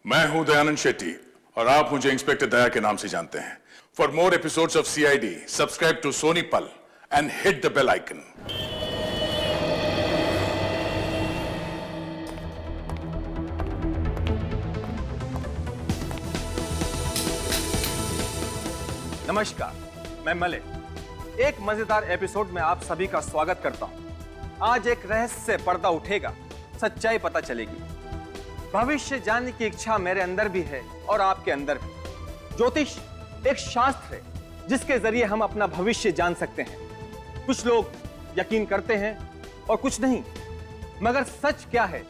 मैं हूं दयानंद शेट्टी और आप मुझे इंस्पेक्टर दया के नाम से जानते हैं। For more episodes of CID, subscribe to Sony Pal and hit the bell icon. नमस्कार, मैं मलिक। एक मजेदार एपिसोड में आप सभी का स्वागत करता हूं। आज एक रहस्य से पर्दा उठेगा, सच्चाई पता चलेगी। भविष्य जानने की इच्छा मेरे अंदर भी है और आपके अंदर भी। ज्योतिष एक शास्त्र है जिसके जरिए हम अपना भविष्य जान सकते हैं। कुछ लोग यकीन करते हैं और कुछ नहीं, मगर सच क्या है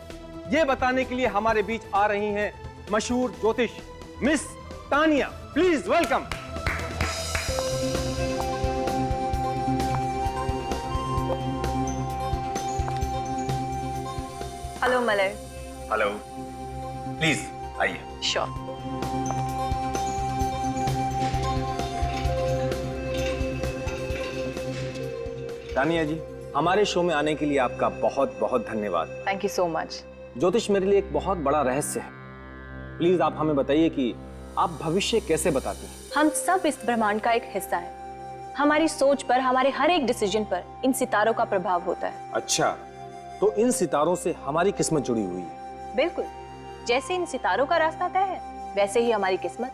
यह बताने के लिए हमारे बीच आ रही हैं मशहूर ज्योतिष miss Tania. Please welcome. Hello Malay. Hello, please आइए। श्योर। तानिया जी, हमारे शो में आने के लिए आपका बहुत बहुत धन्यवाद। Thank you so much. ज्योतिष मेरे लिए एक बहुत बड़ा रहस्य है। प्लीज आप हमें बताइए कि आप भविष्य कैसे बताते हैं? हम सब इस ब्रह्मांड का एक हिस्सा है। हमारी सोच पर, हमारे हर एक डिसीजन पर इन सितारों का प्रभाव होता है। अच्छा, तो इन सितारों से हमारी किस्मत जुड़ी हुई है। बिल्कुल, जैसे इन सितारों का रास्ता तय है वैसे ही हमारी किस्मत।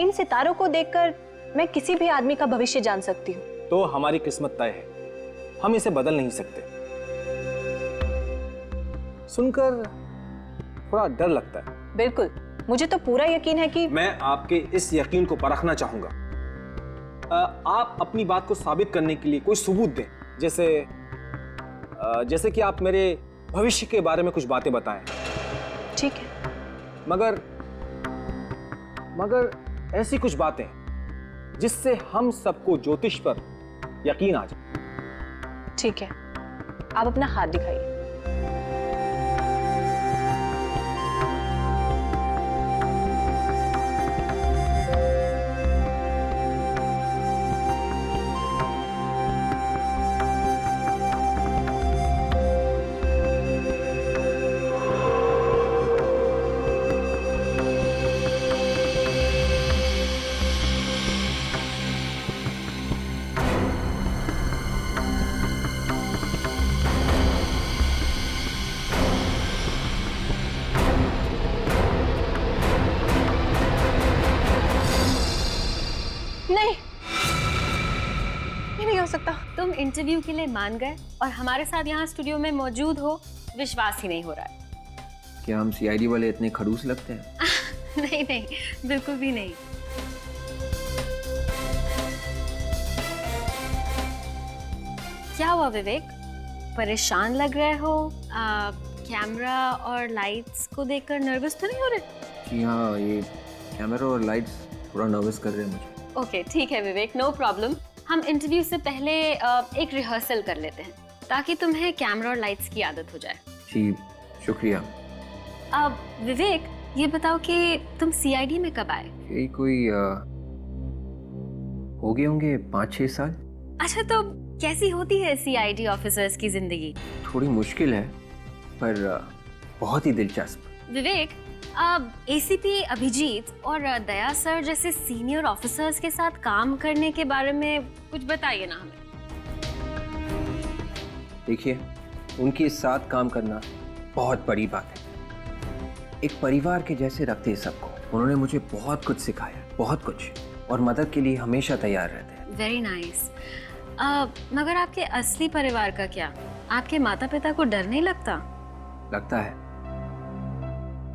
इन सितारों को देखकर मैं किसी भी आदमी का भविष्य जान सकती हूँ। तो हमारी किस्मत तय है, हम इसे बदल नहीं सकते। सुनकर थोड़ा डर लगता है। बिल्कुल, मुझे तो पूरा यकीन है कि मैं आपके इस यकीन को परखना चाहूंगा। आप अपनी बात को साबित करने के लिए कोई सबूत दें, जैसे कि आप मेरे भविष्य के बारे में कुछ बातें बताएं। ठीक है, मगर ऐसी कुछ बातें जिससे हम सबको ज्योतिष पर यकीन आ जाए। ठीक है, आप अपना हाथ दिखाइए। नहीं, ये नहीं हो सकता। तुम इंटरव्यू के लिए मान गए और हमारे साथ यहाँ स्टूडियो में मौजूद हो, विश्वास ही नहीं हो रहा है। क्या हम CID वाले इतने खड़ूस लगते हैं? नहीं नहीं, बिल्कुल भी नहीं। क्या हुआ विवेक, परेशान लग रहे हो? कैमरा और लाइट्स को देखकर नर्वस तो नहीं हो रहे? जी हाँ, ये कैमरा और लाइट्स थोड़ा नर्वस कर रहे हैं मुझे। ओके, ठीक है विवेक, नो प्रॉब्लम। हम इंटरव्यू से पहले एक रिहर्सल कर लेते हैं ताकि तुम्हें कैमरा और लाइट्स की आदत हो जाए। जी, शुक्रिया। अब विवेक, ये बताओ कि तुम CID में कब आए? यही कोई हो गए होंगे 5-6 साल। अच्छा, तो कैसी होती है CID ऑफिसर्स की जिंदगी? थोड़ी मुश्किल है पर बहुत ही दिलचस्प। विवेक, अब ACP अभिजीत और दया सर जैसे सीनियर ऑफिसर्स के साथ काम करने के बारे में कुछ बताइए ना हमें। देखिए, उनके साथ काम करना बहुत बड़ी बात है। एक परिवार के जैसे रखते हैं सबको। उन्होंने मुझे बहुत कुछ सिखाया, बहुत कुछ, और मदद के लिए हमेशा तैयार रहते हैं। Very nice. मगर आपके असली परिवार का क्या? आपके माता पिता को डर नहीं लगता? लगता है।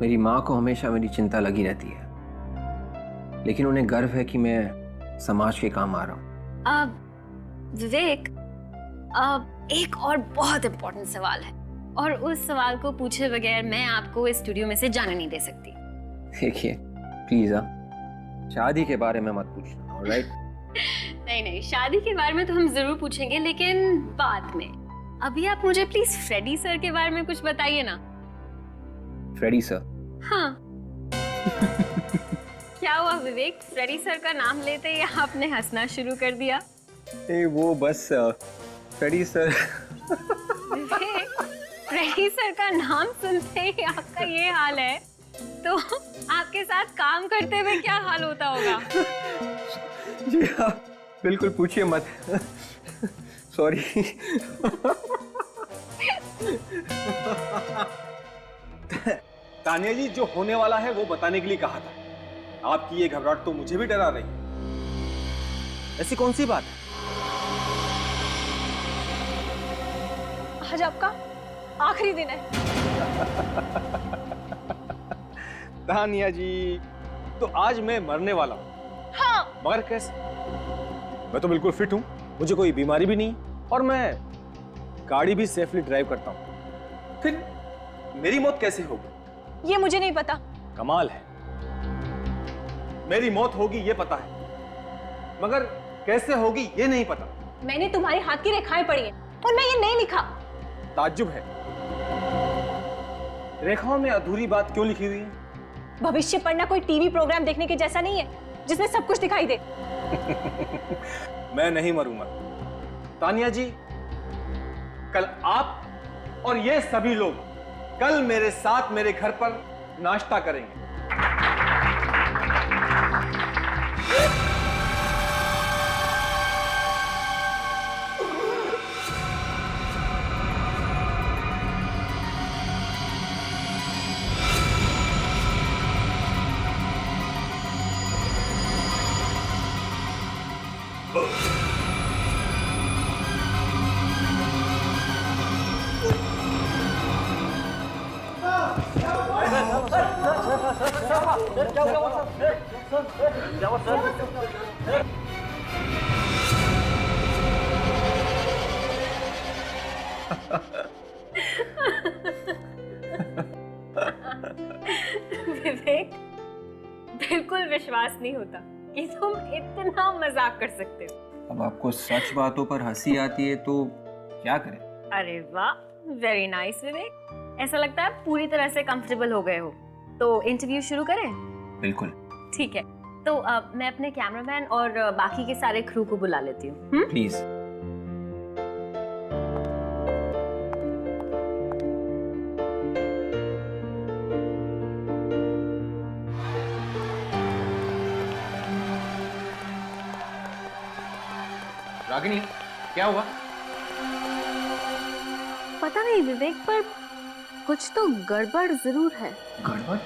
मेरी माँ को हमेशा मेरी चिंता लगी रहती है, लेकिन उन्हें गर्व है कि मैं समाज के काम आ रहा हूँ। विवेक, एक और बहुत इम्पोर्टेंट सवाल है और उस सवाल को पूछे बगैर मैं आपको इस स्टूडियो में से जाने नहीं दे सकती। देखिए प्लीज, शादी के बारे में मत पूछना, ऑलराइट? नहीं नहीं, शादी के बारे में तो हम जरूर पूछेंगे, लेकिन बाद में। अभी आप मुझे प्लीज फ्रेडी सर के बारे में कुछ बताइए ना। Freddie sir? हाँ। क्या हुआ विवेक, फ्रेडी सर का नाम लेते ही आपने हंसना शुरू कर दिया? वो बस फ्रेडी सर। फ्रेडी सर का नाम सुनते ही आपका ये हाल है, तो आपके साथ काम करते हुए क्या हाल होता होगा? जी हाँ, बिल्कुल पूछिए मत। सॉरी। तानिया जी, जो होने वाला है वो बताने के लिए कहा था। आपकी ये घबराहट तो मुझे भी डरा रही है। ऐसी कौन सी बात है? आज आपका आखिरी दिन है। तानिया जी, तो आज मैं मरने वाला हूँ। हाँ। मगर कैसे? मैं तो बिल्कुल फिट हूँ, मुझे कोई बीमारी भी नहीं और मैं गाड़ी भी सेफली ड्राइव करता हूँ। फिर मेरी मौत कैसे होगी? ये मुझे नहीं पता। कमाल है। मेरी मौत होगी ये पता है, मगर कैसे होगी ये नहीं पता। मैंने तुम्हारे हाथ की रेखाएं पढ़ी हैं और मैं ये नहीं लिखा। ताज्जुब है, रेखाओं में अधूरी बात क्यों लिखी हुई है? भविष्य पढ़ना कोई टीवी प्रोग्राम देखने के जैसा नहीं है जिसमें सब कुछ दिखाई दे। मैं नहीं मरूंगा। तानिया जी, कल आप और ये सभी लोग कल मेरे साथ मेरे घर पर नाश्ता करेंगे। विवेक, बिल्कुल विश्वास नहीं होता कि तुम इतना मजाक कर सकते हो। अब आपको सच बातों पर हंसी आती है तो क्या करें? अरे वाह, वेरी नाइस विवेक। ऐसा लगता है पूरी तरह से कंफर्टेबल हो गए हो। तो इंटरव्यू शुरू करें? बिल्कुल। ठीक है, तो मैं अपने कैमरामैन और बाकी के सारे क्रू को बुला लेती हूँ। प्लीज। रागिनी, क्या हुआ? पता नहीं विवेक, पर कुछ तो गड़बड़ जरूर है। गड़बड़?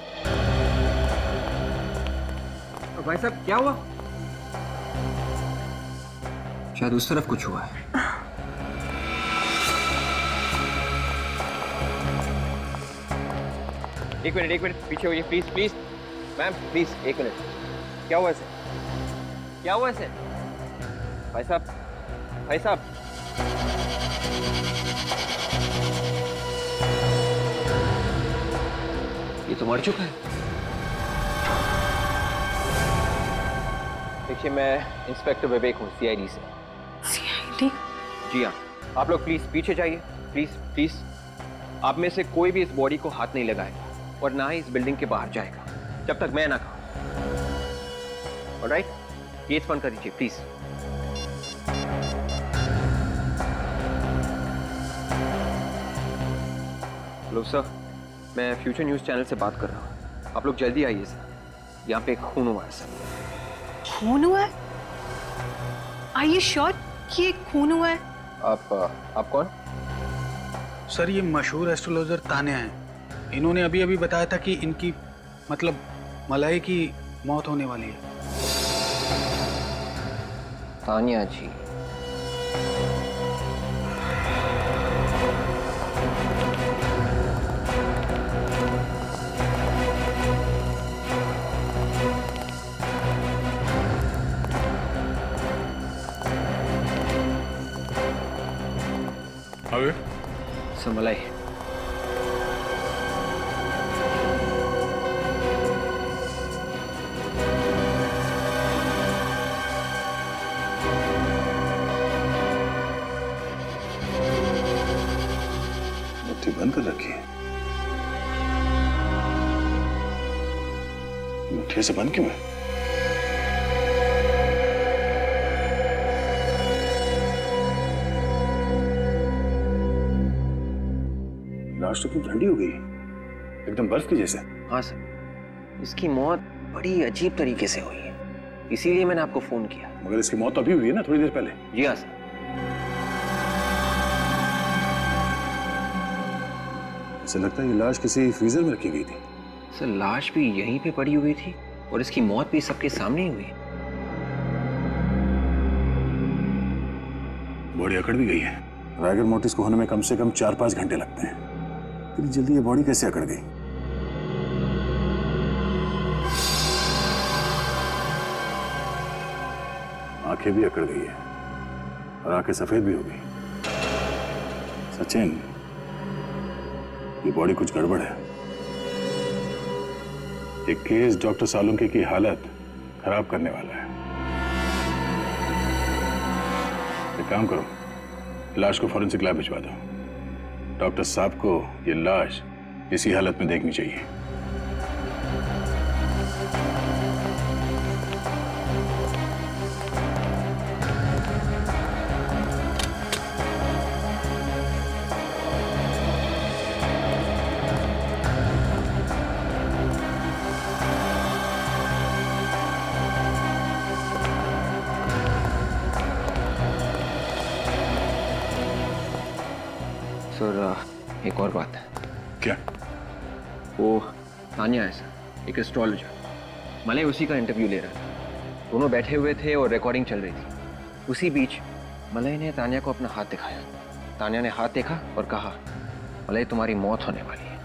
भाई साहब, क्या हुआ? शायद उस तरफ कुछ हुआ है। एक मिनट पीछे होइए प्लीज प्लीज। मैम प्लीज, एक मिनट। क्या हुआ इसे? क्या हुआ इसे? भाई साहब, भाई साहब। ये तो मर चुका है। देखिए, मैं इंस्पेक्टर विवेक हूँ, सीआईडी से। सीआईडी? जी हाँ। आप लोग प्लीज पीछे जाइए, प्लीज प्लीज। आप में से कोई भी इस बॉडी को हाथ नहीं लगाएगा और ना ही इस बिल्डिंग के बाहर जाएगा जब तक मैं ना कहूँ। ऑलराइट, गेट्स बंद कर दीजिए प्लीज। हेलो सर, मैं फ्यूचर न्यूज़ चैनल से बात कर रहा हूँ। आप लोग जल्दी आइए सर, यहाँ पे खून हुआ है सर। खून हुआ है? Are you sure कि ये खून हुआ है? आप कौन? सर, ये मशहूर एस्ट्रोलॉजर तान्या हैं। इन्होंने अभी अभी बताया था कि इनकी मतलब मलाई की मौत होने वाली है। तान्या जी? अबे सर, मलाई। मुट्ठी बंद कर रखी है। मुट्ठी से बंद क्यों है? लाश तो ठंडी हो गई, एकदम बर्फ की जैसे। हाँ सर, इसकी मौत बड़ी अजीब तरीके से हुई है, इसीलिए मैंने आपको फोन किया। मगर इसकी मौत तो अभी हुई है ना, थोड़ी देर पहले। जी हाँ सर। ऐसा लगता है ये लाश किसी फ्रीजर में रखी गई थी। सर लाश भी यहीं पे पड़ी हुई थी और इसकी मौत भी सबके सामने ही हुई। बॉडी अकड़ भी गई है। रायगर मोटिस को होने में कम से कम 4-5 घंटे लगते हैं। इतनी जल्दी ये बॉडी कैसे अकड़ गई? आंखें भी अकड़ गई है और आंखें सफेद भी हो गई। सचिन, ये बॉडी कुछ गड़बड़ है। ये केस डॉक्टर सालुंके की हालत खराब करने वाला है। एक काम करो, लाश को फॉरेंसिक लैब भिजवा दो। डॉक्टर साहब को ये लाश इसी हालत में देखनी चाहिए। सर एक और बात है। क्या? वो तानिया है सर, एक एस्ट्रोलॉजर। मलय उसी का इंटरव्यू ले रहा था। दोनों बैठे हुए थे और रिकॉर्डिंग चल रही थी। उसी बीच मलय ने तानिया को अपना हाथ दिखाया। तानिया ने हाथ देखा और कहा, मलय तुम्हारी मौत होने वाली है।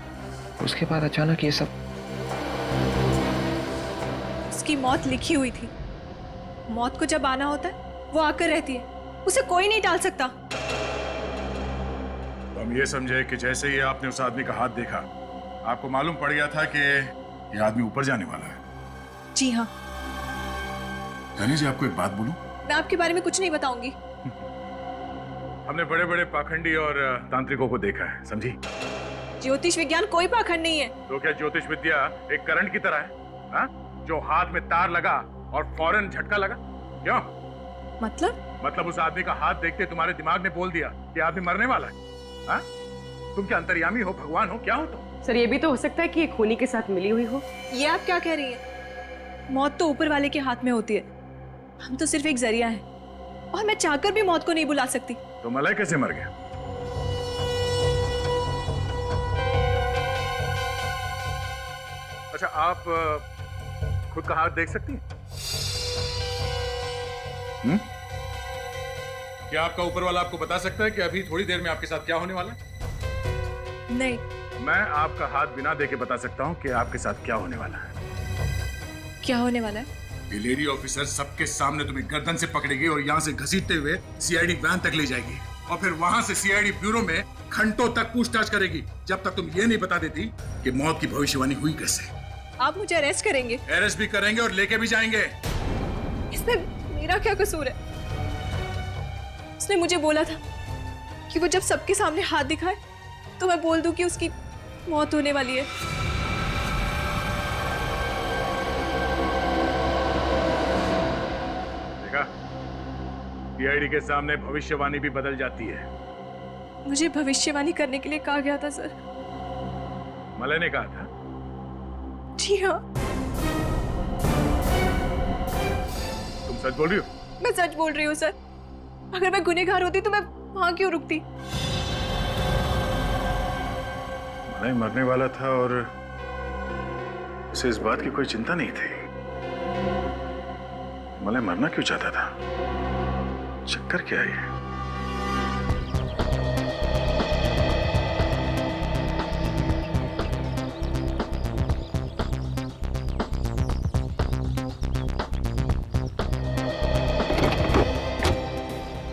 उसके बाद अचानक ये सब। उसकी मौत लिखी हुई थी। मौत को जब आना होता है वो आकर रहती है, उसे कोई नहीं टाल सकता। तो हम ये समझे कि जैसे ही आपने उस आदमी का हाथ देखा, आपको मालूम पड़ गया था कि ये आदमी ऊपर जाने वाला है। जी हाँ। धनी जी, आपको एक बात बोलूं? मैं आपके बारे में कुछ नहीं बताऊंगी। हमने बड़े बड़े पाखंडी और तांत्रिकों को देखा है, समझी? ज्योतिष विज्ञान कोई पाखंड नहीं है। तो क्या ज्योतिष विद्या एक करंट की तरह है, हा? जो हाथ में तार लगा और फौरन झटका लगा? क्यों? मतलब उस आदमी का हाथ देखते तुम्हारे दिमाग ने बोल दिया कि आदमी मरने वाला है। हा? तुम क्या अंतर्यामी हो, भगवान हो, क्या हो तुम? सर ये भी तो हो सकता है कि ये खूनी के साथ मिली हुई हो। ये आप क्या कह रही हैं? मौत तो ऊपर वाले के हाथ में होती है। हम तो सिर्फ एक जरिया है और मैं चाहकर भी मौत को नहीं बुला सकती। तो मलय कैसे मर गया? अच्छा, आप खुद का हाथ देख सकती हैं? क्या आपका ऊपर वाला आपको बता सकता है कि अभी थोड़ी देर में आपके साथ क्या होने वाला है? नहीं। मैं आपका हाथ बिना देके बता सकता हूं कि आपके साथ क्या होने वाला है। क्या होने वाला है? ये लेडी ऑफिसर सबके सामने तुम्हें गर्दन से पकड़ेगी और यहाँ से घसीटते हुए सीआईडी वैन तक ले जाएगी और फिर वहां से सीआईडी ब्यूरो में घंटों तक पूछताछ करेगी, जब तक तुम ये नहीं बता देती कि मौत की भविष्यवाणी हुई कैसे। आप मुझे अरेस्ट करेंगे? अरेस्ट भी करेंगे और लेके भी जाएंगे। इसमें मेरा क्या कसूर है? उसने मुझे बोला था कि वो जब सबके सामने हाथ दिखाए तो मैं बोल दूं कि उसकी मौत होने वाली है। देखा, सीआईडी के सामने भविष्यवाणी भी बदल जाती है। मुझे भविष्यवाणी करने के लिए कहा गया था सर। मलय ने कहा था? जी हाँ। तुम सच बोल रही हो? मैं सच बोल रही हूँ सर। अगर मैं गुनहगार होती तो मैं वहां क्यों रुकती? मलय मरने वाला था और उसे इस बात की कोई चिंता नहीं थी। मलय मरना क्यों चाहता था? चक्कर क्या है?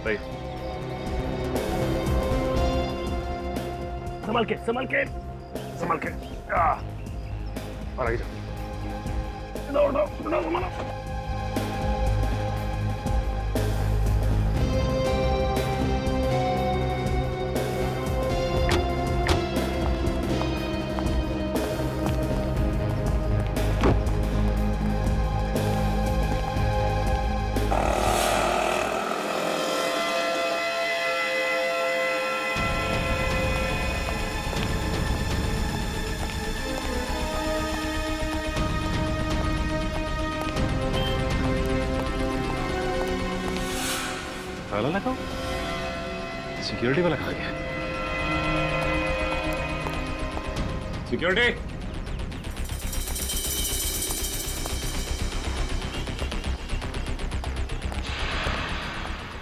भाई संभल के संभल के संभल के और आगे जाओ। दौड़ दो दौड़ो संभालो। ताला लगाओ? सिक्योरिटी वाला कहाँ गया? सिक्योरिटी!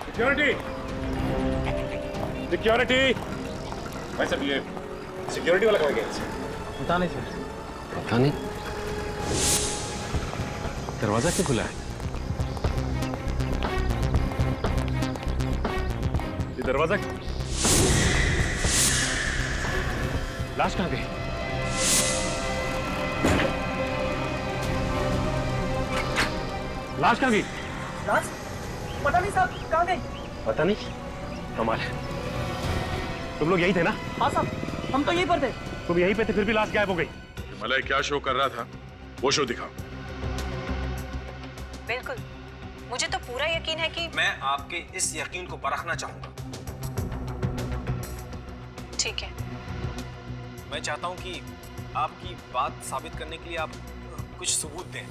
सिक्योरिटी! सिक्योरिटी! भाई साहब ये सिक्योरिटी वाला कहाँ गया? पता नहीं सर। पता नहीं। दरवाजा क्यों खुला है? ये दरवाजा, लाश कहाँ गई? लाश कहाँ गई? लाश? पता नहीं साहब, कहाँ गई? पता नहीं। कमाल है। तुम लोग यही थे ना? हाँ साहब, हम तो यहीं पर थे। तुम यहीं पे थे, फिर भी लाश गायब हो गई। मलय क्या शो कर रहा था वो शो दिखाओ। बिल्कुल, मुझे तो पूरा यकीन है कि मैं आपके इस यकीन को परखना चाहूंगा। ठीक है। मैं चाहता हूं कि आपकी बात साबित करने के लिए आप कुछ सबूत दें।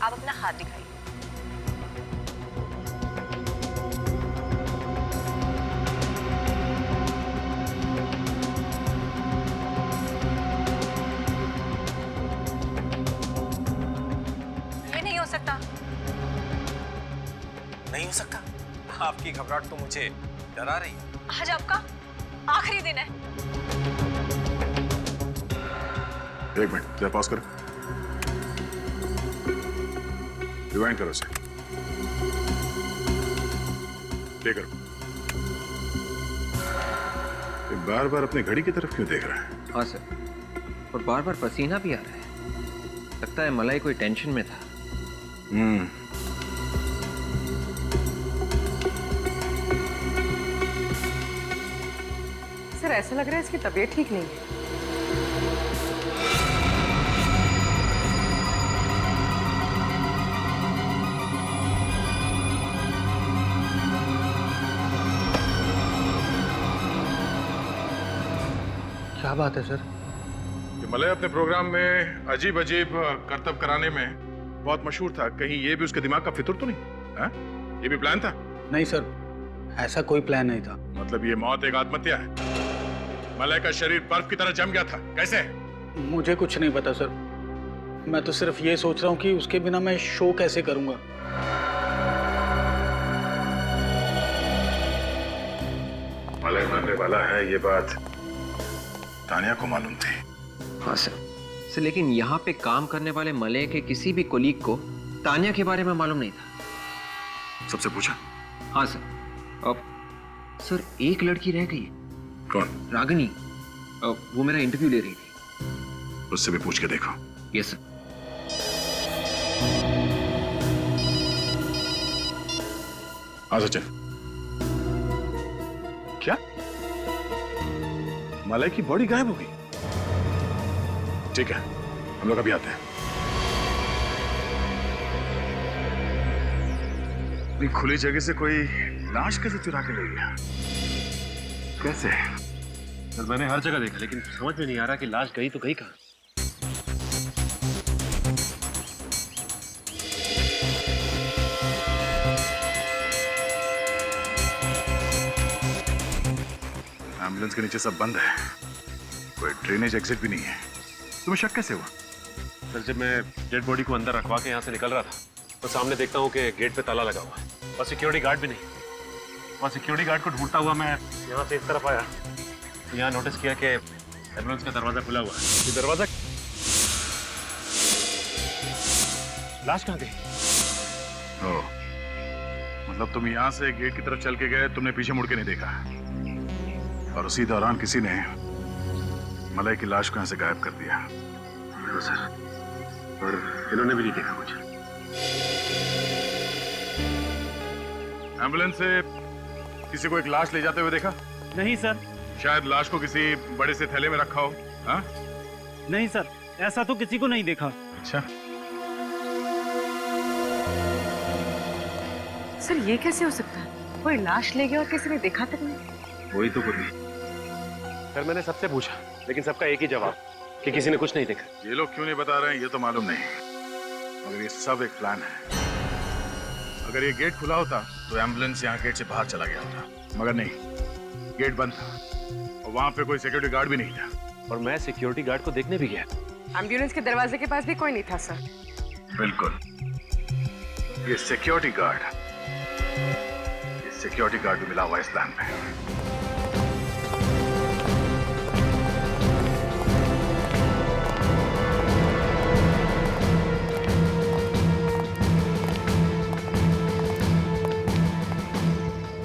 आप अपना हाथ दिखाइए। ये नहीं हो सकता। नहीं हो सकता? आपकी घबराहट तो मुझे डरा रही है। आज आपका आखिरी दिन है। एक मिनट, जरा पॉज करो। रिवाइंड करो उसे। प्ले करो। ये बार बार अपनी घड़ी की तरफ क्यों देख रहा है? हाँ सर, और बार बार पसीना भी आ रहा है। लगता है मलाई कोई टेंशन में था। सर ऐसा लग रहा है इसकी तबीयत ठीक नहीं है। क्या बात है सर? कि मलय अपने प्रोग्राम में अजीब अजीब करतब कराने में बहुत मशहूर था। कहीं ये भी उसके दिमाग का फितूर तो नहीं? हा? ये भी प्लान था? नहीं सर, ऐसा कोई प्लान नहीं था। मतलब ये मौत एक आत्महत्या है? मलय का शरीर बर्फ की तरह जम गया था, कैसे? मुझे कुछ नहीं पता सर। मैं तो सिर्फ ये सोच रहा हूँ कि उसके बिना मैं शो कैसे करूंगा। मलय मरने वाला है ये बात तानिया को मालूम थी। हाँ सर। सर लेकिन यहाँ पे काम करने वाले मलय के किसी भी कोलीग को तानिया के बारे में मालूम नहीं था। सबसे पूछा? हाँ सर। अब सर एक लड़की रह गई। कौन? रागिनी। वो मेरा इंटरव्यू ले रही थी। उससे भी पूछ के देखो। Yes sir. हाँ सचिन। क्या? मलय की बॉडी गायब हो गई? ठीक है, हम लोग अभी आते हैं। इतनी खुली जगह से कोई लाश कैसे चुरा के ले गया? कैसे? सर मैंने हर जगह देखा, लेकिन समझ में नहीं आ रहा कि लाश गई तो गई कहाँ। एम्बुलेंस के नीचे सब बंद है, कोई ड्रेनेज एग्जिट भी नहीं है। तुम्हें शक कैसे हुआ? सर जब मैं डेड बॉडी को अंदर रखवा के यहाँ से निकल रहा था तो सामने देखता हूँ कि गेट पे ताला लगा हुआ है और सिक्योरिटी गार्ड भी नहीं। और सिक्योरिटी गार्ड को ढूंढता हुआ मैं यहाँ से इस तरफ आया, यहाँ नोटिस किया कि एम्बुलेंस का दरवाजा खुला हुआ है। ये दरवाजा, लाश कहाँ गई? ओ, मतलब तुम यहाँ से गेट की तरफ चल के गए, तुमने पीछे मुड़ के नहीं देखा और उसी दौरान किसी ने मलय की लाश को यहाँ से गायब कर दिया। तो सर, और इन्होंने भी नहीं देखा मुझे। एम्बुलेंस से किसी को एक लाश ले जाते हुए देखा? नहीं सर। शायद लाश को किसी बड़े से थैले में रखा हो। हाँ? नहीं सर, ऐसा तो किसी को नहीं देखा। अच्छा, सर ये कैसे हो सकता है? कोई लाश ले गया और किसी ने देखा तक नहीं। वही तो कुछ नहीं। सर मैंने सबसे पूछा, लेकिन सबका एक ही जवाब कि किसी ने कुछ नहीं देखा। ये लोग क्यों नहीं बता रहे हैं ये तो मालूम नहीं, मगर ये सब एक प्लान है। अगर ये गेट खुला होता तो एम्बुलेंस यहाँ गेट से बाहर चला गया होता, मगर नहीं, गेट बंद था और वहाँ पे कोई सिक्योरिटी गार्ड भी नहीं था। और मैं सिक्योरिटी गार्ड को देखने भी गया। एम्बुलेंस के दरवाजे के पास भी कोई नहीं था सर। बिल्कुल, ये सिक्योरिटी गार्ड भी मिला हुआ इस प्लान में।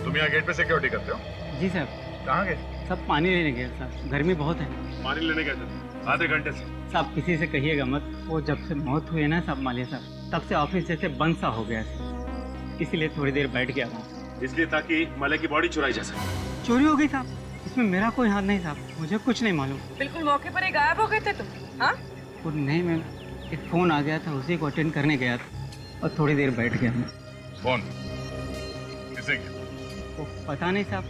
तुम यहाँ गेट पे सिक्योरिटी करते हो? जी सर। कहाँ गए? सब पानी लेने गए सर, गर्मी बहुत है। पानी लेने गए थे आधे घंटे से। सब किसी से कहिएगा मत, वो जब से मौत हुई है ना सब मालिया साहब, तब से ऑफिस जैसे बंद सा हो गया है, इसीलिए थोड़ी देर बैठ गया वहाँ। इसलिए ताकि मलय की बॉडी चुराई जा सके। चोरी हो गई साहब, इसमें मेरा कोई हाथ नहीं साहब, मुझे कुछ नहीं मालूम। बिल्कुल मौके पर ही गायब हो गए थे तुम? हाँ? और नहीं मैम, एक फोन आ गया था, उसी को अटेंड करने गया था और थोड़ी देर बैठ गया मैं। फोन किसे? वो पता नहीं साहब,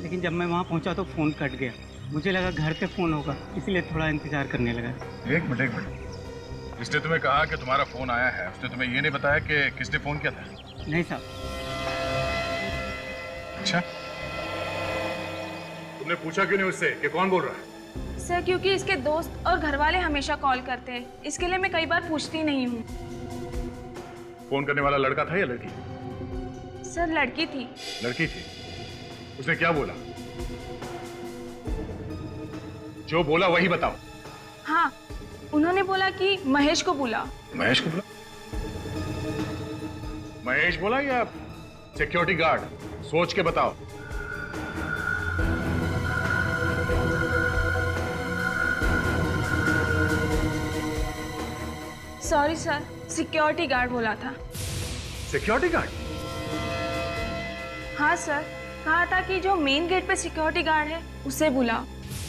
लेकिन जब मैं वहाँ पहुँचा तो फोन कट गया। मुझे लगा घर पे फोन होगा, इसलिए थोड़ा इंतजार करने लगा। एक मिनट। जिसने तुम्हें कहा कि तुम्हारा फोन आया है, उसने तुम्हें ये नहीं बताया कि किसने फोन किया था? नहीं साहब। अच्छा, तुमने पूछा क्यों नहीं उससे कि कौन बोल रहा है? सर क्योंकि इसके दोस्त और घर वाले हमेशा कॉल करते हैं, इसके लिए मैं कई बार पूछती नहीं हूँ। फोन करने वाला लड़का था या लड़की? सर लड़की थी। लड़की थी? उसने क्या बोला? जो बोला वही बताओ। हाँ, उन्होंने बोला कि महेश को बुला। महेश को बुला? महेश बोला या सिक्योरिटी गार्ड? सोच के बताओ। सॉरी सर, सिक्योरिटी गार्ड बोला था। Security guard? हाँ सर, कहा था कि जो मेन गेट पे सिक्योरिटी गार्ड है उसे बुलाओ।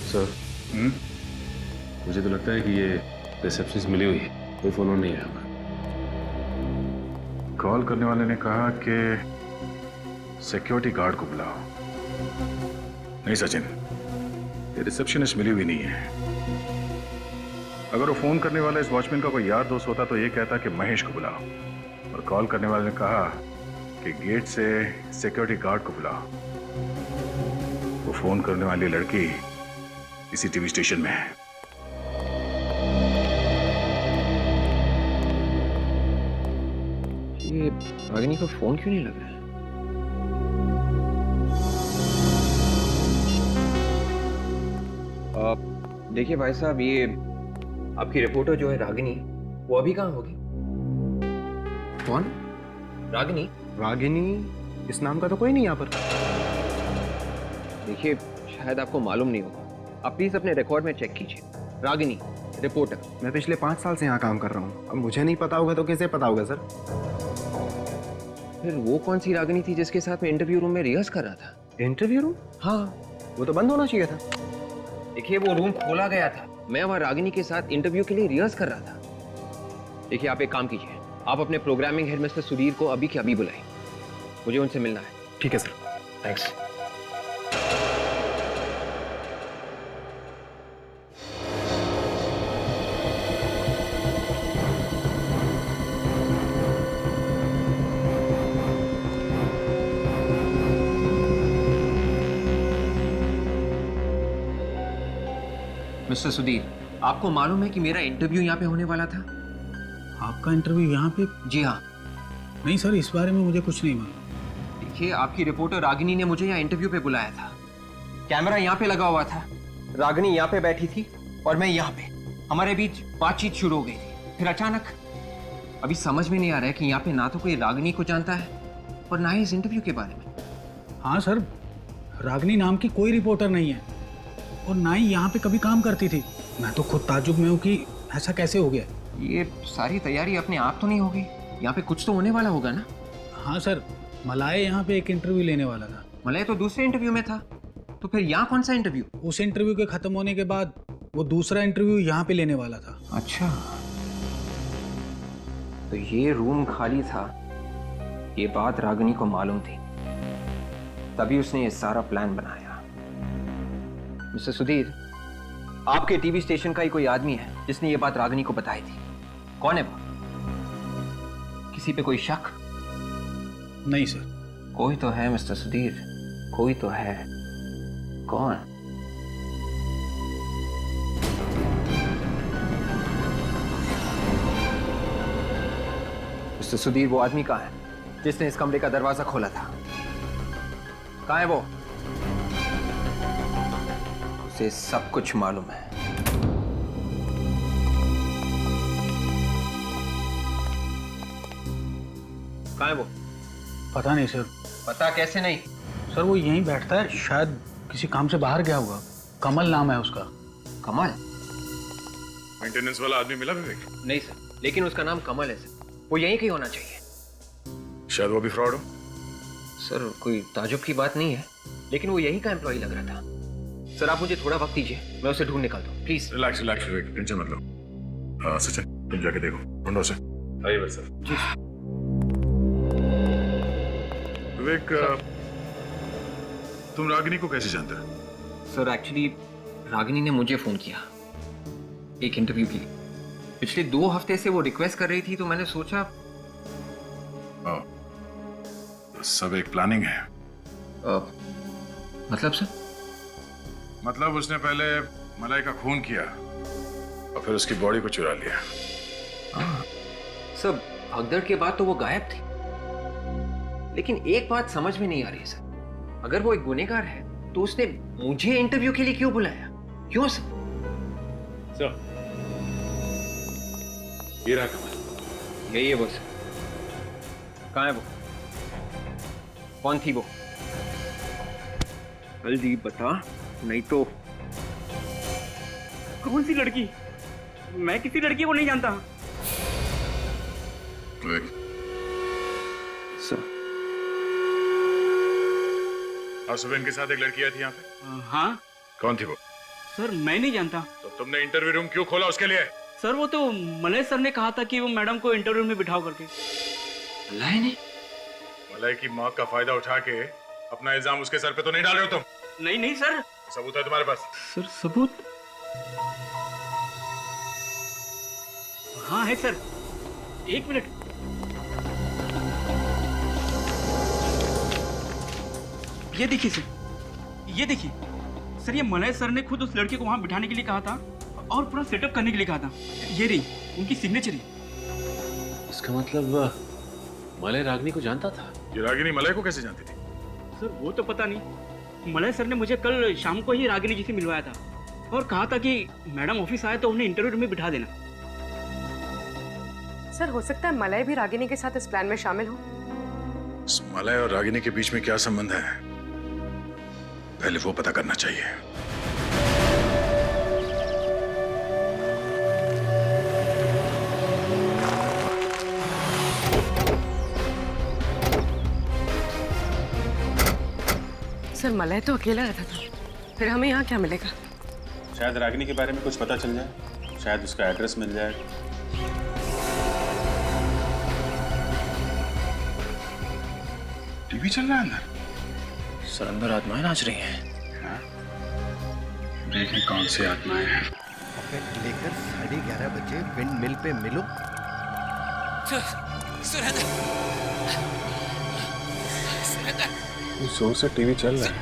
सर, मुझे तो लगता है कि ये रिसेप्शनिस्ट मिली हुई है, कोई फोन नहीं आया होगा। कॉल करने वाले ने कहा कि सिक्योरिटी गार्ड को बुलाओ। नहीं सचिन, ये रिसेप्शनिस्ट मिली हुई नहीं है। अगर वो फोन करने वाला इस वॉचमैन का कोई यार दोस्त होता तो ये कहता कि महेश को बुलाओ, और कॉल करने वाले ने कहा कि गेट से सिक्योरिटी गार्ड को बुलाओ। वो फोन करने वाली लड़की इसी टीवी स्टेशन में है। ये रागिनी का फोन क्यों नहीं लग रहा है? देखिए भाई साहब, ये आपकी रिपोर्टर जो है रागिनी, वो अभी कहाँ होगी? कौन? रागिनी? रागिनी इस नाम का तो कोई नहीं यहाँ पर। देखिए, शायद आपको मालूम नहीं होगा, आप प्लीज अपने रिकॉर्ड में चेक कीजिए। रागिनी, रिपोर्टर। मैं पिछले 5 साल से यहाँ काम कर रहा हूँ, अब मुझे नहीं पता होगा तो किसे पता होगा सर? फिर वो कौन सी रागिनी थी जिसके साथ मैं इंटरव्यू रूम में रिहर्स कर रहा था? Interview room? हाँ, वो तो बंद होना चाहिए था। देखिए, वो रूम खोला गया था, मैं वहाँ रागिनी के साथ इंटरव्यू के लिए रिहर्स कर रहा था। देखिए, आप एक काम कीजिए, आप अपने प्रोग्रामिंग हेड मिस्टर सुधीर को अभी के अभी बुलाएं, मुझे उनसे मिलना है। ठीक है सर। थैंक्स। मिस्टर सुधीर, आपको मालूम है कि मेरा इंटरव्यू यहाँ पे होने वाला था? आपका इंटरव्यू यहाँ पे? जी हाँ। नहीं सर, इस बारे में मुझे कुछ नहीं मालूम। देखिए, आपकी रिपोर्टर रागिनी ने मुझे यहाँ इंटरव्यू पे बुलाया था, कैमरा यहाँ पे लगा हुआ था, रागिनी यहाँ पे बैठी थी और मैं यहाँ पे, हमारे बीच बातचीत शुरू हो गई थी। फिर अचानक, अभी समझ में नहीं आ रहा है कि यहाँ पे ना तो कोई रागिनी को जानता है और ना ही इस इंटरव्यू के बारे में। हाँ सर, रागिनी नाम की कोई रिपोर्टर नहीं है और ना ही यहाँ पे कभी काम करती थी। मैं तो खुद ताज्जुब में हूँ कि ऐसा कैसे हो गया। ये सारी तैयारी अपने आप तो नहीं होगी, यहाँ पे कुछ तो होने वाला होगा ना? हाँ सर, मलाय यहाँ पे एक इंटरव्यू लेने वाला था। मलाय तो दूसरे इंटरव्यू में था, तो फिर यहाँ कौन सा इंटरव्यू? उस इंटरव्यू के खत्म होने के बाद वो दूसरा इंटरव्यू यहाँ पे लेने वाला था। अच्छा, तो ये रूम खाली था, ये बात रागिनी को मालूम थी, तभी उसने ये सारा प्लान बनाया। मिस्टर सुधीर, आपके टीवी स्टेशन का ही कोई आदमी है जिसने ये बात रागिनी को बताई थी। कौन है वो? किसी पे कोई शक? नहीं सर। कोई तो है मिस्टर सुधीर, कोई तो है। कौन? मिस्टर सुधीर, वो आदमी कहाँ है जिसने इस कमरे का दरवाजा खोला था? कहाँ है वो? उसे सब कुछ मालूम है। कहाँ है वो? पता नहीं सर। पता कैसे नहीं? सर वो यहीं बैठता है, शायद किसी काम से बाहर गया होगा। कमल नाम है उसका। कमल? मेंटेनेंस वाला आदमी मिला विवेक? नहीं सर, लेकिन उसका नाम कमल है सर। वो यहीं कहीं होना चाहिए। शायद वो भी फ्रॉड हो। सर कोई ताजुब की बात नहीं है, लेकिन वो यहीं का एम्प्लॉय लग रहा था। सर आप मुझे थोड़ा वक्त दीजिए, मैं उसे ढूंढ निकालता हूँ, please. Relax relax Vivek, tension मत लो। सचिन तुम जाके देखो, ढूंढो उसे। आइए बस सर। जी विवेक, तुम रागिनी को कैसे जानते हो? सर एक्चुअली रागिनी ने मुझे फोन किया एक इंटरव्यू के लिए। पिछले 2 हफ्ते से वो रिक्वेस्ट कर रही थी, तो मैंने सोचा। सब एक प्लानिंग है। मतलब सर? मतलब उसने पहले मलाई का खून किया और फिर उसकी बॉडी को चुरा लिया। सर भगदड़ के बाद तो वो गायब थी, लेकिन एक बात समझ में नहीं आ रही सर। अगर वो एक गुनहगार है तो उसने मुझे इंटरव्यू के लिए क्यों बुलाया? क्यों सर? सर ये रहा कमल। यही है वो सर। कहाँ है वो? कौन थी वो? जल्दी बता, नहीं तो। कौन सी लड़की? मैं किसी लड़की को नहीं जानता। सर आज सुबह इनके साथ एक लड़की आई थी यहाँ पे। हाँ कौन थी वो? सर मैं नहीं जानता। तो तुमने इंटरव्यू रूम क्यों खोला उसके लिए? सर वो तो मलय सर ने कहा था कि वो मैडम को इंटरव्यू में बिठाओ करके। मलाई ने? मलाई की मौत का फायदा उठा के अपना इल्जाम उसके सर पे तो नहीं डाल रहे हो तुम? नहीं नहीं सर। सबूत है तुम्हारे पास? सर सबूत? हाँ है सर, 1 मिनट। ये देखिए सर, ये देखिए सर, ये मलय सर ने खुद उस लड़के को वहां बिठाने के लिए कहा था और पूरा सेटअप करने के लिए कहा था। ये रही उनकी सिग्नेचर। इसका मतलब मलय रागिनी को जानता था? ये रागिनी मलय को कैसे जानती थी? सर वो तो पता नहीं। मलय सर ने मुझे कल शाम को ही रागिनी जी से मिलवाया था और कहा था कि मैडम ऑफिस आए तो उन्हें इंटरव्यू रूम में बिठा देना। सर हो सकता है मलय भी रागिनी के साथ इस प्लान में शामिल हो। इस मलय और रागिनी के बीच में क्या संबंध है, पहले वो पता करना चाहिए। सर मलय तो अकेला रहता था, फिर हमें यहाँ क्या मिलेगा? शायद रागिनी के बारे में कुछ पता चल जाए, शायद उसका एड्रेस मिल जाए। टीवी चल रहा है अंदर? सर अंदर आत्माएं नाच रही हैं। देखें कौन सी आत्माएं हैं। लेकर 11:30 बजे विंड मिल पे मिलो। जोर से टीवी चल रहा है,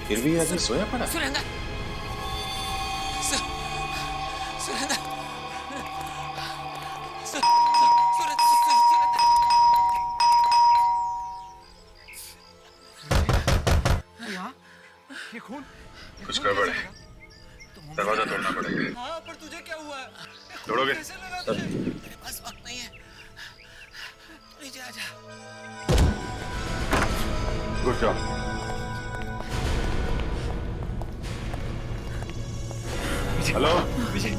फिर भी आदमी सोया पड़ा। ये खून कुछ गड़बड़ है, दरवाजा तोड़ना पड़ेगा। हाँ, पर तुझे क्या हुआ है? तोड़ोगे? बस वक्त नहीं है, नीचे आ जा। Good job. हेलो विजय,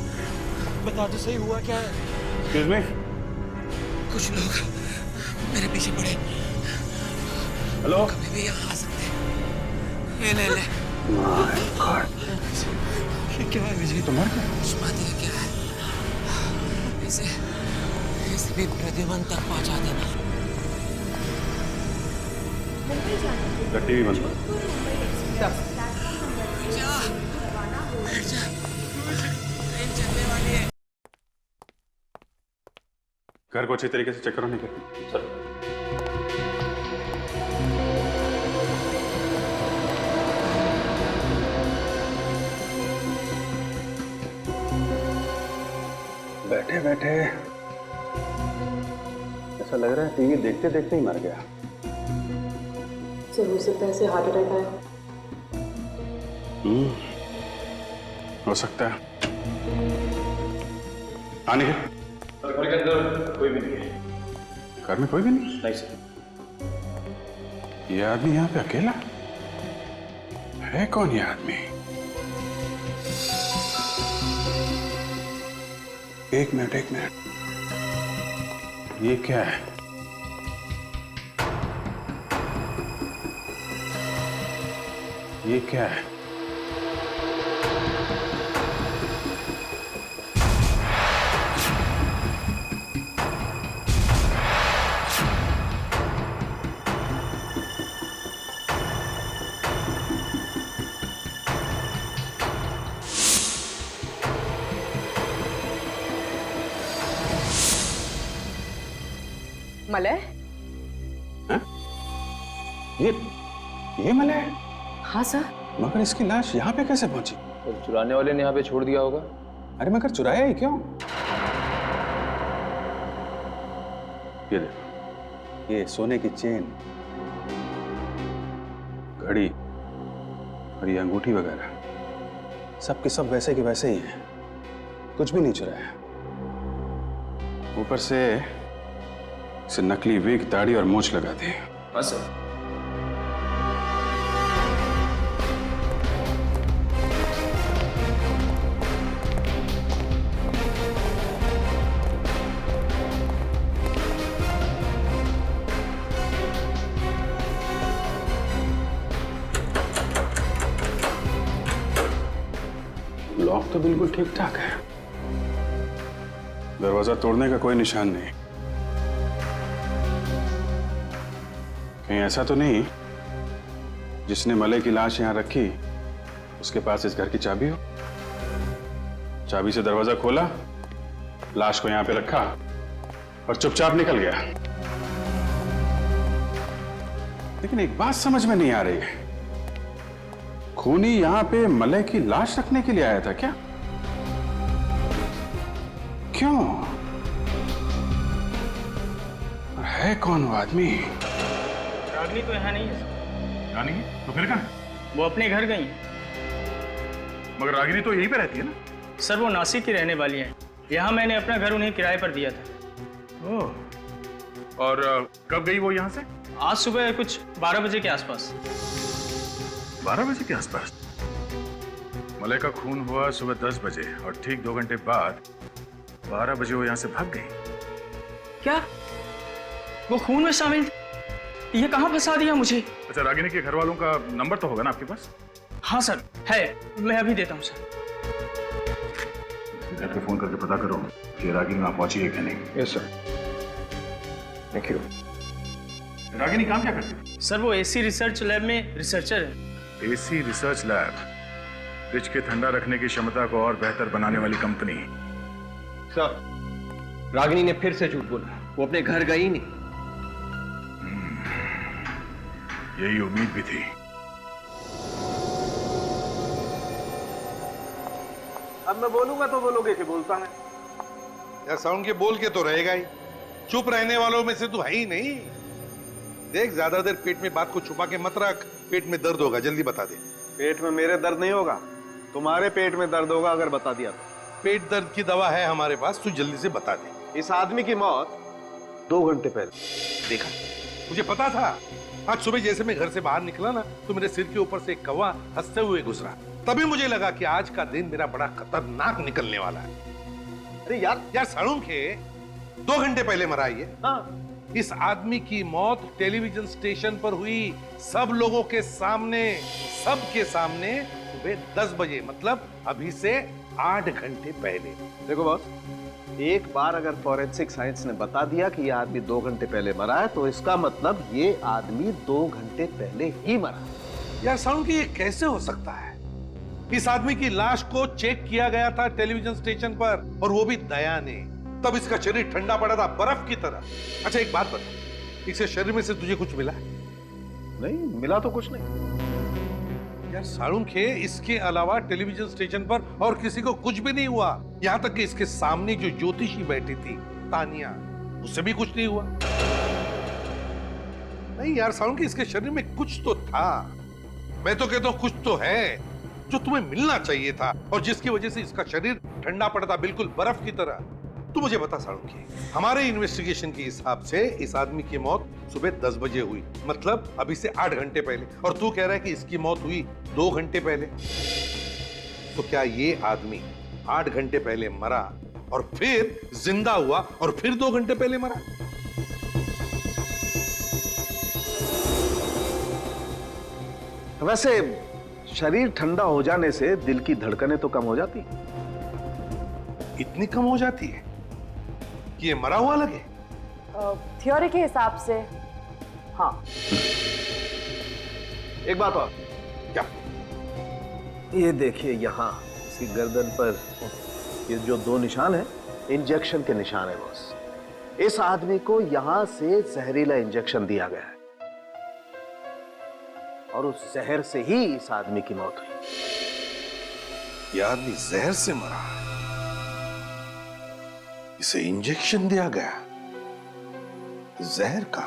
बता तो सही हुआ क्या है? Excuse me. कुछ लोग मेरे पीछे पड़े। हेलो, कभी भी यहाँ आ सकते हैं। ये ले ले। ये क्या है विजय? तुम्हारा कुछ बात है क्या है? इसे भी प्रद्युमन तक पहुँचा देना। टीवी बंद कर। ट्रेन चलने वाली है। घर को अच्छी तरीके से चेक करो। नहीं कर सर। बैठे बैठे ऐसा लग रहा है टीवी देखते देखते ही मर गया। सर हो सकता है ऐसे हार्ट अटैक आया। हो सकता है। आने के घर के अंदर कोई भी नहीं है। घर में कोई भी नहीं? नहीं सर। ये आदमी यहाँ पे अकेला है? कौन ये आदमी? एक मिनट एक मिनट, ये क्या है? ये क्या है? मलय? ये मलय? हाँ सर। मगर इसकी लाश यहाँ पे कैसे पहुंची? तो चुराने वाले ने यहाँ पे छोड़ दिया होगा। अरे मगर चुराया ही क्यों? ये देखो, ये सोने की चेन, घड़ी और ये अंगूठी वगैरह सब के सब वैसे के वैसे ही हैं। कुछ भी नहीं चुराया। ऊपर से इसे नकली विग, दाढ़ी और मूंछ लगा दी। हाँ सर। लॉक तो बिल्कुल ठीक ठाक है, दरवाजा तोड़ने का कोई निशान नहीं। कहीं ऐसा तो नहीं जिसने मलय की लाश यहां रखी उसके पास इस घर की चाबी हो? चाबी से दरवाजा खोला, लाश को यहां पे रखा और चुपचाप निकल गया। लेकिन एक बात समझ में नहीं आ रही है, खूनी यहां पे मलय की लाश रखने के लिए आया था क्या? क्यों? और है कौन वो आदमी? रागिनी तो यहाँ नहीं है। रानी तो फिर कहाँ है? वो अपने घर गई है। मगर रागिनी तो यहीं पे रहती है ना? सर वो नासिक की रहने वाली है। यहाँ मैंने अपना घर उन्हें किराए पर दिया था। ओह, और कब गई वो यहाँ से? आज सुबह कुछ 12 बजे के आसपास। 12 बजे के आसपास? मलय का खून हुआ सुबह 10 बजे और ठीक 2 घंटे बाद 12 बजे वो यहाँ से भाग गई। क्या वो खून में शामिल थे? ये कहाँ फंसा दिया मुझे? अच्छा, रागिनी के घर वालों का नंबर तो होगा ना आपके पास? हाँ सर है, मैं अभी देता हूँ सर। घर पे फोन करके पता करो कि रागिनी वहां पहुंची है कि नहीं। Yes sir. Thank you. Ragini काम क्या करती है? सर वो एसी रिसर्च लैब में रिसर्चर है। एसी रिसर्च लैब, फ्रिज के ठंडा रखने की क्षमता को और बेहतर बनाने वाली कंपनी। सर, रागिनी ने फिर से झूठ बोला, वो अपने घर गई नहीं। यही उम्मीद भी थी। अब मैं बोलूंगा तो बोलोगे कि बोलता है? यार साउंड के बोल के तो रहेगा ही, चुप रहने वालों में से तू है ही नहीं। देख, ज्यादा देर पेट में बात को छुपा के मत रख, पेट में दर्द होगा, जल्दी बता दे। पेट में मेरे दर्द नहीं होगा, तुम्हारे पेट में दर्द होगा अगर बता दिया तो। पेट दर्द की दवा है हमारे पास, तू जल्दी से बता दे। इस आदमी की मौत 2 घंटे पहले। देखा, मुझे पता था। आज सुबह जैसे मैं घर से बाहर निकला ना, तो मेरे सिर के ऊपर से एक कौवा हंसते हुए गुजरा। तभी मुझे लगा कि आज का दिन मेरा बड़ा खतरनाक निकलने वाला है। अरे यार साड़ू के 2 घंटे पहले मरा ये। हाँ। इस आदमी की मौत टेलीविजन स्टेशन पर हुई, सब लोगों के सामने, सबके सामने, सुबह 10 बजे, मतलब अभी से 8 घंटे पहले। देखो बॉस, एक बार अगर फॉरेंसिक साइंस ने बता दिया कि ये आदमी 2 घंटे पहले मरा है, तो इसका मतलब ये आदमी 2 घंटे पहले ही मरा। यार साउंड की ये कैसे हो सकता है? इस आदमी की लाश को चेक किया गया था टेलीविजन स्टेशन पर, और वो भी दया ने। तब इसका शरीर ठंडा पड़ा था बर्फ की तरह। अच्छा एक बात बता, इसके शरीर में से तुझे कुछ मिला? नहीं मिला तो कुछ नहीं। यार साळुंखे, इसके अलावा टेलीविजन स्टेशन पर और किसी को कुछ भी नहीं हुआ। यहाँ तक कि इसके सामने जो ज्योतिषी बैठी थी तानिया, उससे भी कुछ नहीं हुआ। नहीं यार साळुंखे, इसके शरीर में कुछ तो था। मैं तो कहता हूँ कुछ तो है जो तुम्हें मिलना चाहिए था और जिसकी वजह से इसका शरीर ठंडा पड़ता, बिल्कुल बर्फ की तरह। तू मुझे बता साळुंखे, हमारे इन्वेस्टिगेशन के हिसाब से इस आदमी की मौत सुबह 10 बजे हुई, मतलब अभी से 8 घंटे पहले, और तू कह रहा है कि इसकी मौत हुई 2 घंटे पहले। तो क्या ये आदमी 8 घंटे पहले मरा और फिर जिंदा हुआ और फिर 2 घंटे पहले मरा? वैसे शरीर ठंडा हो जाने से दिल की धड़कनें तो कम हो जाती। इतनी कम हो जाती है कि ये मरा हुआ लगे? थ्योरी के हिसाब से हाँ। एक बात और, क्या? ये देखिए यहाँ इसकी गर्दन पर ये जो 2 निशान है, इंजेक्शन के निशान है बॉस। इस आदमी को यहाँ से जहरीला इंजेक्शन दिया गया है और उस जहर से ही इस आदमी की मौत हुई। यह आदमी जहर से मरा, इसे इंजेक्शन दिया गया जहर का।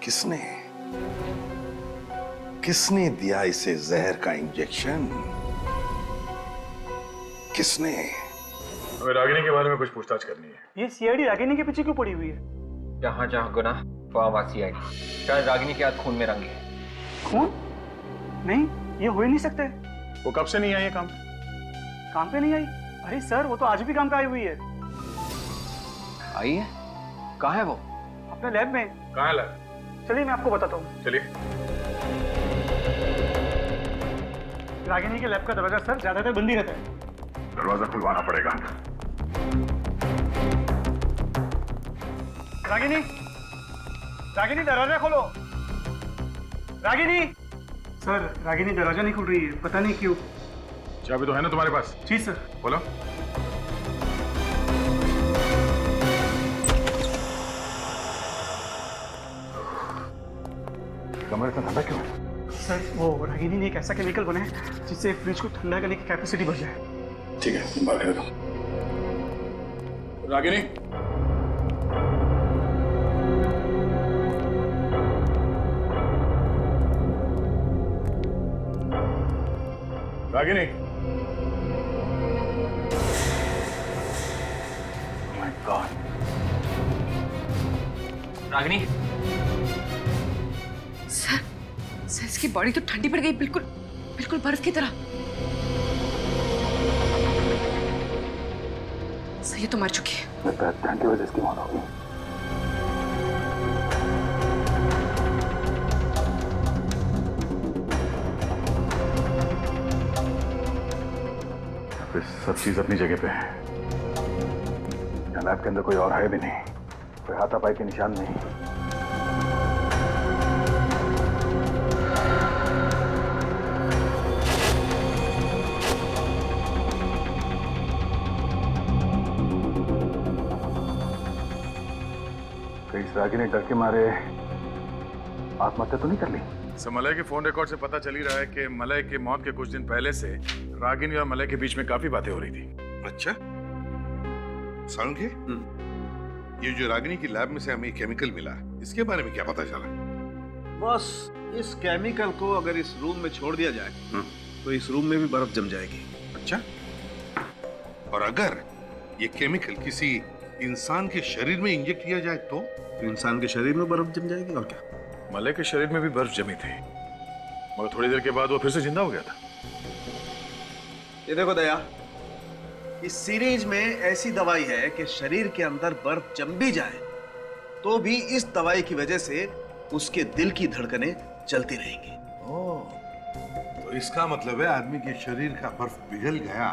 किसने किसने दिया इसे जहर का इंजेक्शन? किसने? हमें रागिनी के बारे में कुछ पूछताछ करनी है। ये सीआईडी रागिनी के पीछे क्यों पड़ी हुई है? जहाँ जहाँ गुनाह वहाँ वहाँ सीआईडी। शायद रागिनी के हाथ खून में रंगे है। खून? नहीं, ये हो ही नहीं सकता। वो कब से नहीं आई है काम? काम पे नहीं आई? अरे सर, वो तो आज भी काम पे आई हुई है। आई है? कहाँ है वो? अपने लैब में। कहाँ है लैब? चलिए मैं आपको बताता हूँ। चलिए। रागिनी के लैब का दरवाजा सर ज्यादातर बंद ही रहता है। दरवाजा खुलवाना पड़ेगा। रागिनी, रागिनी दरवाजा खोलो। रागिनी। सर, रागिनी दरवाजा नहीं खुल रही है, पता नहीं क्यों। चाबी तो है ना तुम्हारे पास? जी सर। बोलो। कमरे का ठंडा क्यों है? सर, वो रागिनी ने एक ऐसा केमिकल बनाया जिससे फ्रिज को ठंडा करने की कैपेसिटी बढ़ जाए। ठीक है, तुम बाहर खड़े रहो। Ragini, Ragini. My God. Ragini. Sir इसकी बॉडी तो ठंडी पड़ गई, बिल्कुल बिल्कुल बर्फ की तरह। सर ये तो मर चुकी है। ठंड की वजह से इसकी मौत हो गई। सब चीज अपनी जगह पे है। लैब के अंदर कोई और है भी नहीं, कोई हाथापाई के निशान नहीं। कहीं रागिनी ने डर के मारे आत्महत्या तो नहीं कर ली? मलय के फोन रिकॉर्ड से पता चल ही रहा है कि मलय की मौत के कुछ दिन पहले से रागिनी और मलय के बीच में काफी बातें हो रही थी। अच्छा साळुंखे, ये जो रागिनी की लैब में से हमें केमिकल मिला, इसके बारे में क्या पता चला? बस इस केमिकल को अगर इस रूम में छोड़ दिया जाए तो इस रूम में भी बर्फ जम जाएगी। अच्छा, और अगर ये केमिकल किसी इंसान के शरीर में इंजेक्ट किया जाए तो इंसान के शरीर में बर्फ जम जाएगी। और क्या? मलय के शरीर में भी बर्फ जमी थी, मगर थोड़ी देर के बाद वो फिर से जिंदा हो गया था। ये देखो दया, इस सीरीज में ऐसी दवाई है कि शरीर के अंदर बर्फ जम भी जाए तो भी इस दवाई की वजह से उसके दिल की धड़कनें चलती रहेंगी। तो इसका मतलब है आदमी के शरीर का बर्फ पिघल गया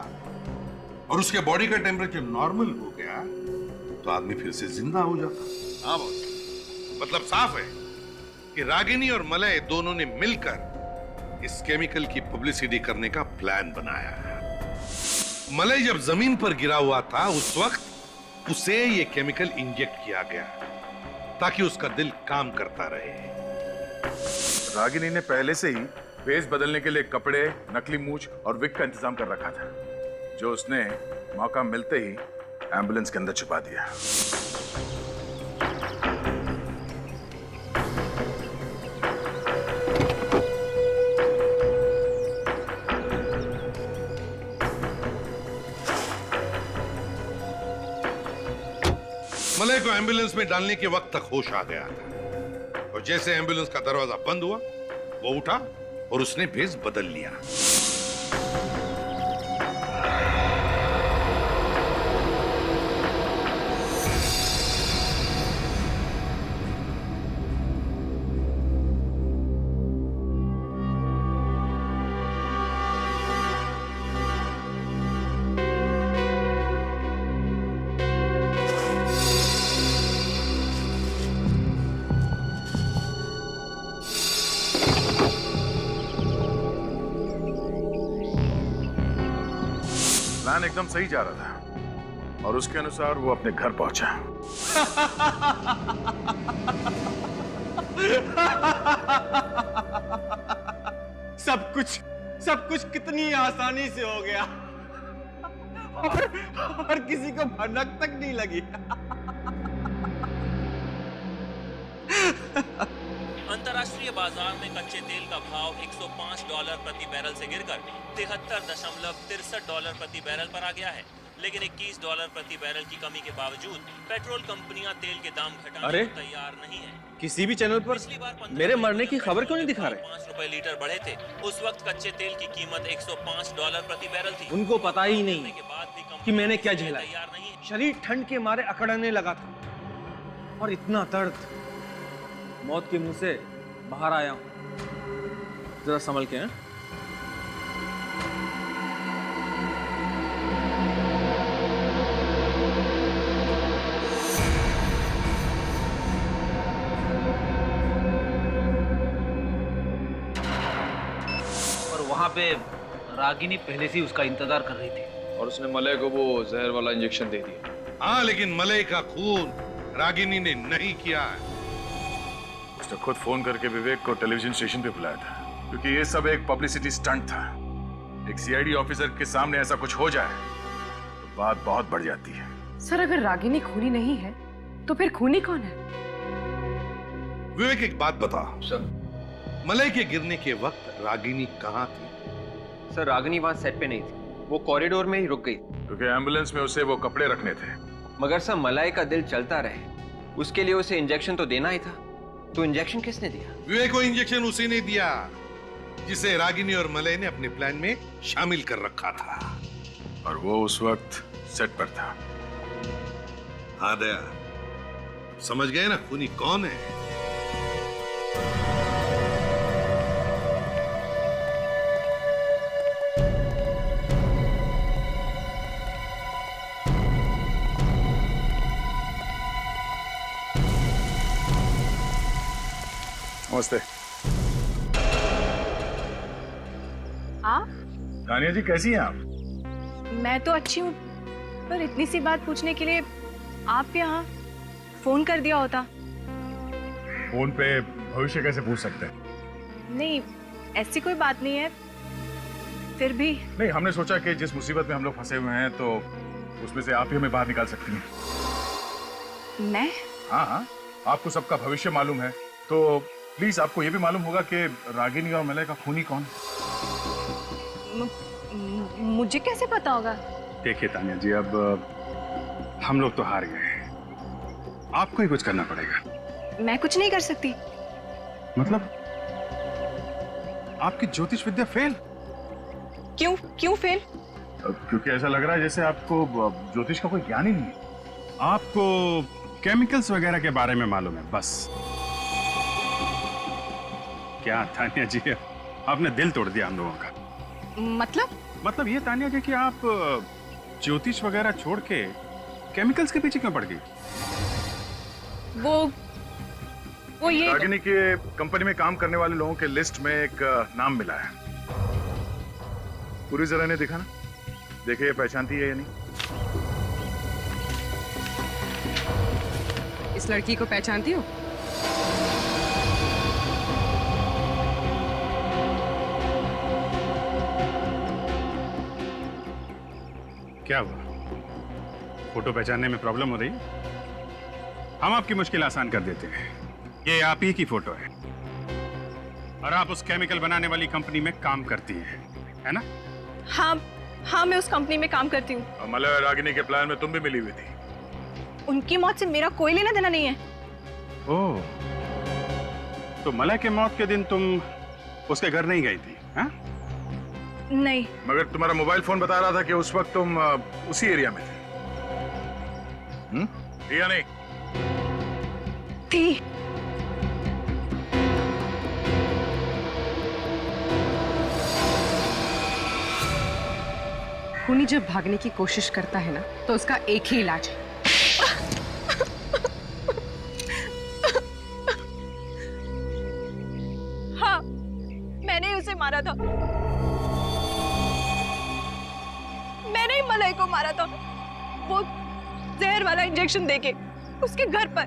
और उसके बॉडी का टेम्परेचर नॉर्मल हो गया तो आदमी फिर से जिंदा हो जाता। हाँ बॉस, मतलब साफ है कि रागिनी और मलय दोनों ने मिलकर इस केमिकल की पब्लिसिटी करने का प्लान बनाया है। मलय जब जमीन पर गिरा हुआ था उस वक्त उसे यह केमिकल इंजेक्ट किया गया ताकि उसका दिल काम करता रहे। रागिनी ने पहले से ही भेस बदलने के लिए कपड़े, नकली मूछ और विग का इंतजाम कर रखा था, जो उसने मौका मिलते ही एम्बुलेंस के अंदर छुपा दिया। मलय को एम्बुलेंस में डालने के वक्त तक होश आ गया था, और जैसे एम्बुलेंस का दरवाजा बंद हुआ, वो उठा और उसने भेस बदल लिया। प्लान एकदम सही जा रहा था और उसके अनुसार वो अपने घर पहुंचा। सब कुछ कितनी आसानी से हो गया और किसी को भनक तक नहीं लगी। अंतर्राष्ट्रीय बाजार में कच्चे तेल का भाव $105 प्रति बैरल से गिरकर $73.63 प्रति बैरल पर आ गया है, लेकिन $21 प्रति बैरल की कमी के बावजूद पेट्रोल कंपनियां तेल के दाम घटाने को तैयार नहीं है। किसी भी चैनल पर मेरे मरने की खबर क्यों नहीं दिखा रहे? 5 रुपए लीटर बढ़े थे। उस वक्त कच्चे तेल की कीमत $105 प्रति बैरल थी। उनको पता ही नहीं कि मैंने क्या झेला। शरीर ठंड के मारे अकड़ने लगा था और इतना दर्द, मौत के मुंह से बाहर आया हूं। जरा संभल के हैं। और वहां पे रागिनी पहले से ही उसका इंतजार कर रही थी और उसने मलय को वो जहर वाला इंजेक्शन दे दिया। हाँ, लेकिन मलय का खून रागिनी ने नहीं किया है। उसने खुद फोन करके विवेक को टेलीविजन स्टेशन पे बुलाया था, क्योंकि ये सब एक पब्लिसिटी स्टंट था। एक सीआईडी ऑफिसर के सामने ऐसा कुछ हो जाए तो बात बहुत बढ़ जाती है। सर, अगर रागिनी खूनी नहीं है तो फिर खूनी कौन है? विवेक, एक बात बता सर, मलय के गिरने के वक्त रागिनी कहाँ थी? सर, रागिनी वहां सेट पे नहीं थी, वो कॉरिडोर में ही रुक गई, क्योंकि एम्बुलेंस में उसे वो कपड़े रखने थे। मगर सर, मलय का दिल चलता रहे उसके लिए उसे इंजेक्शन तो देना ही था। तो इंजेक्शन किसने दिया? विवेक को इंजेक्शन उसी ने दिया जिसे रागिनी और मलय ने अपने प्लान में शामिल कर रखा था, और वो उस वक्त सेट पर था। हाँ दया, समझ गए ना खूनी कौन है? नमस्ते। आप? तानिया जी, कैसी हैं आप? मैं तो अच्छी हूँ, पर इतनी सी बात पूछने के लिए आप यहाँ फोन कर दिया होता। फोन पे भविष्य कैसे पूछ सकते हैं? नहीं, ऐसी कोई बात नहीं है, फिर भी। नहीं, हमने सोचा कि जिस मुसीबत में हम लोग फंसे हुए हैं तो उसमें से आप ही हमें बाहर निकाल सकती हैं। मैं? हाँ हाँ, आपको सबका भविष्य मालूम है, तो प्लीज आपको ये भी मालूम होगा कि रागिनी और मलय का खूनी कौन है। मुझे कैसे पता होगा? देखिए तानिया जी, अब हम लोग तो हार गए, आपको ही कुछ करना पड़ेगा। मैं कुछ नहीं कर सकती। मतलब आपकी ज्योतिष विद्या फेल? क्यों फेल? क्योंकि ऐसा लग रहा है जैसे आपको ज्योतिष का कोई ज्ञान ही नहीं है। आपको केमिकल्स वगैरह के बारे में मालूम है बस। क्या तानिया जी, आपने दिल तोड़ दिया हम लोगों का। मतलब ये तानिया जी कि आप ज्योतिष वगैरह छोड़ के केमिकल्स के पीछे क्यों पड़ गई? वो ये रागिनी के कंपनी में काम करने वाले लोगों के लिस्ट में एक नाम मिला है। पूरी जरा ने देखा ना, देखे ये पहचानती है या नहीं? इस लड़की को पहचानती हो? क्या हुआ? फोटो पहचानने में प्रॉब्लम हो रही है? हम आपकी मुश्किल आसान कर देते हैं। ये आप ही की फोटो है और आप उस केमिकल बनाने वाली कंपनी में काम करती हैं, है ना? हाँ हाँ, मैं उस कंपनी में काम करती हूँ। और मलय और रागिनी के प्लान में तुम भी मिली हुई थी। उनकी मौत से मेरा कोई लेना देना नहीं है। ओह, तो मलय के मौत के दिन तुम उसके घर नहीं गई थी? हाँ? नहीं। मगर तुम्हारा मोबाइल फोन बता रहा था कि उस वक्त तुम उसी एरिया में थे। या नहीं? थी। खूनी जब भागने की कोशिश करता है ना, तो उसका एक ही इलाज है। हाँ, मैंने ही उसे मारा था। मैंने ही मलय को मारा था, वो जहर वाला इंजेक्शन देके उसके घर पर।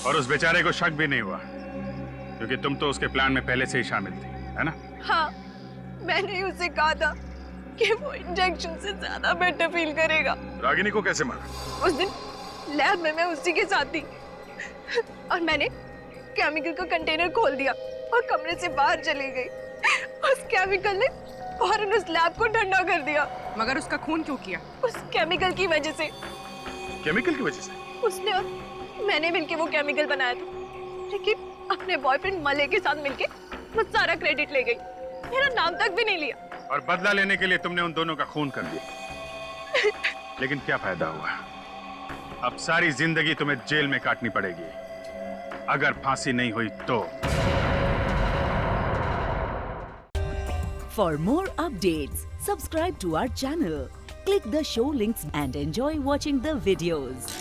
और उस बेचारे को शक भी नहीं हुआ क्योंकि तुम तो उसके प्लान में पहले से ही शामिल थी, है ना? हाँ, मैंने ही उसे कहा था कि वो इंजेक्शन से ज्यादा बेटर फील करेगा। रागिनी को कैसे मारा? उस दिन लैब में मैं उसी के साथ थी और मैंने केमिकल का कंटेनर खोल दिया और कमरे से बाहर चली गई। उस केमिकल ने फौरन उस लैब को ठंडा कर दिया। मगर उसका खून क्यों किया? उस केमिकल की वजह से। केमिकल की वजह से? उसने और मैंने मिलके वो केमिकल बनाया था, लेकिन अपने बॉयफ्रेंड मलय के साथ मिलके वो सारा क्रेडिट ले गई, मेरा नाम तक भी नहीं लिया। और बदला लेने के लिए तुमने उन दोनों का खून कर दिया। लेकिन क्या फायदा हुआ? अब सारी जिंदगी तुम्हें जेल में काटनी पड़ेगी अगर फांसी नहीं हुई तो। For more updates, subscribe to our channel, click the show links and enjoy watching the videos.